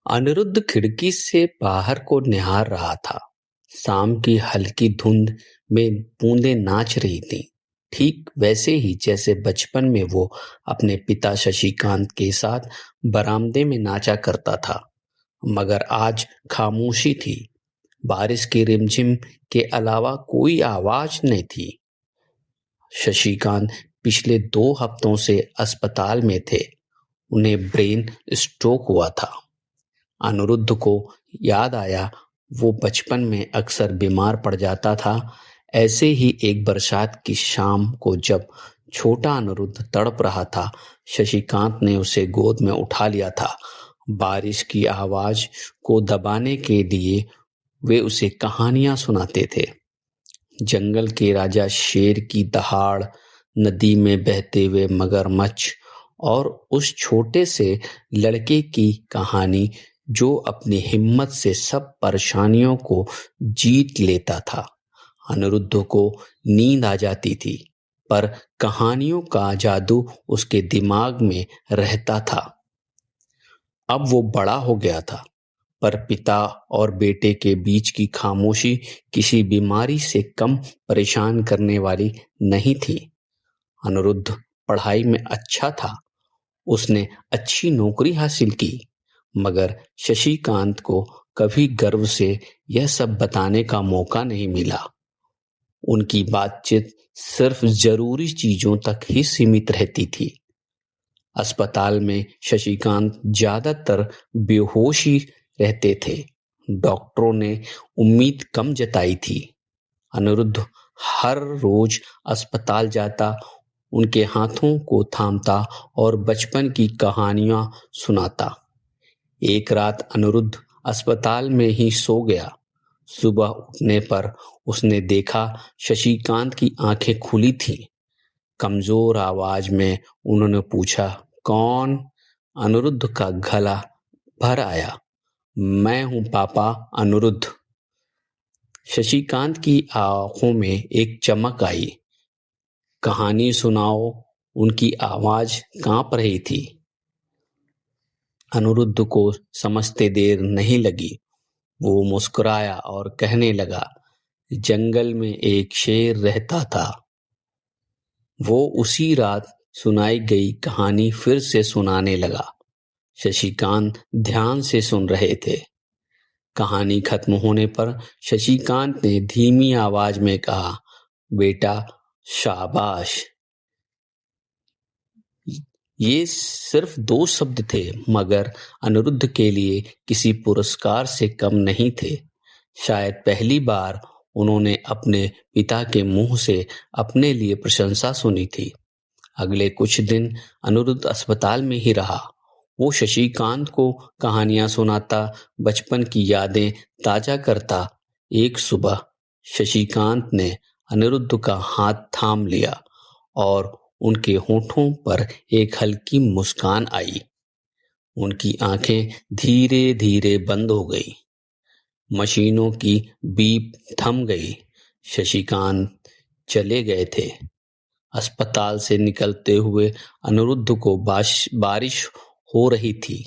अनिरुद्ध खिड़की से बाहर को निहार रहा था। शाम की हल्की धुंध में बूंदें नाच रही थीं, ठीक वैसे ही जैसे बचपन में वो अपने पिता शशिकांत के साथ बरामदे में नाचा करता था। मगर आज खामोशी थी। बारिश की रिमझिम के अलावा कोई आवाज नहीं थी। शशिकांत पिछले 2 हफ्तों से अस्पताल में थे। उन्हें ब्रेन स्ट्रोक हुआ था। अनिरुद्ध को याद आया, वो बचपन में अक्सर बीमार पड़ जाता था। ऐसे ही एक बरसात की शाम को जब छोटा अनिरुद्ध तड़प रहा था, शशिकांत ने उसे गोद में उठा लिया था। बारिश की आवाज को दबाने के लिए वे उसे कहानियां सुनाते थे। जंगल के राजा शेर की दहाड़, नदी में बहते हुए मगरमच्छ और उस छोटे से लड़के की कहानी जो अपनी हिम्मत से सब परेशानियों को जीत लेता था। अनिरुद्ध को नींद आ जाती थी, पर कहानियों का जादू उसके दिमाग में रहता था। अब वो बड़ा हो गया था, पर पिता और बेटे के बीच की खामोशी किसी बीमारी से कम परेशान करने वाली नहीं थी। अनिरुद्ध पढ़ाई में अच्छा था। उसने अच्छी नौकरी हासिल की, मगर शशिकांत को कभी गर्व से यह सब बताने का मौका नहीं मिला। उनकी बातचीत सिर्फ जरूरी चीजों तक ही सीमित रहती थी। अस्पताल में शशिकांत ज्यादातर बेहोश ही रहते थे। डॉक्टरों ने उम्मीद कम जताई थी। अनिरुद्ध हर रोज अस्पताल जाता, उनके हाथों को थामता और बचपन की कहानियां सुनाता। एक रात अनिरुद्ध अस्पताल में ही सो गया। सुबह उठने पर उसने देखा शशिकांत की आंखें खुली थीं। कमजोर आवाज में उन्होंने पूछा, कौन? अनिरुद्ध का गला भर आया, मैं हूं पापा, अनिरुद्ध। शशिकांत की आंखों में एक चमक आई। कहानी सुनाओ। उनकी आवाज कांप रही थी। अनिरुद्ध को समझते देर नहीं लगी। वो मुस्कुराया और कहने लगा, जंगल में एक शेर रहता था। वो उसी रात सुनाई गई कहानी फिर से सुनाने लगा। शशिकांत ध्यान से सुन रहे थे। कहानी खत्म होने पर शशिकांत ने धीमी आवाज में कहा, बेटा शाबाश। ये सिर्फ 2 शब्द थे, मगर अनिरुद्ध के लिए किसी पुरस्कार से कम नहीं थे। शायद पहली बार उन्होंने अपने पिता के मुंह से अपने लिए प्रशंसा सुनी थी। अगले कुछ दिन अनिरुद्ध अस्पताल में ही रहा। वो शशिकांत को कहानियां सुनाता, बचपन की यादें ताजा करता। एक सुबह शशिकांत ने अनिरुद्ध का हाथ थाम लिया और उनके होठों पर एक हल्की मुस्कान आई। उनकी आंखें धीरे धीरे बंद हो गई। मशीनों की बीप थम गई। शशिकांत चले गए थे। अस्पताल से निकलते हुए अनिरुद्ध को बारिश हो रही थी,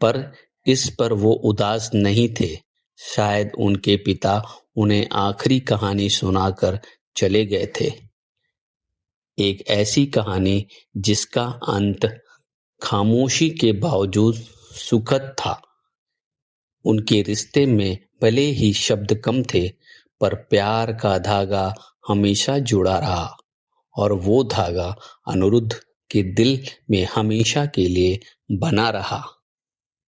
पर इस पर वो उदास नहीं थे। शायद उनके पिता उन्हें आखिरी कहानी सुनाकर चले गए थे। एक ऐसी कहानी जिसका अंत खामोशी के बावजूद सुखद था। उनके रिश्ते में भले ही शब्द कम थे, पर प्यार का धागा हमेशा जुड़ा रहा, और वो धागा अनिरुद्ध के दिल में हमेशा के लिए बना रहा।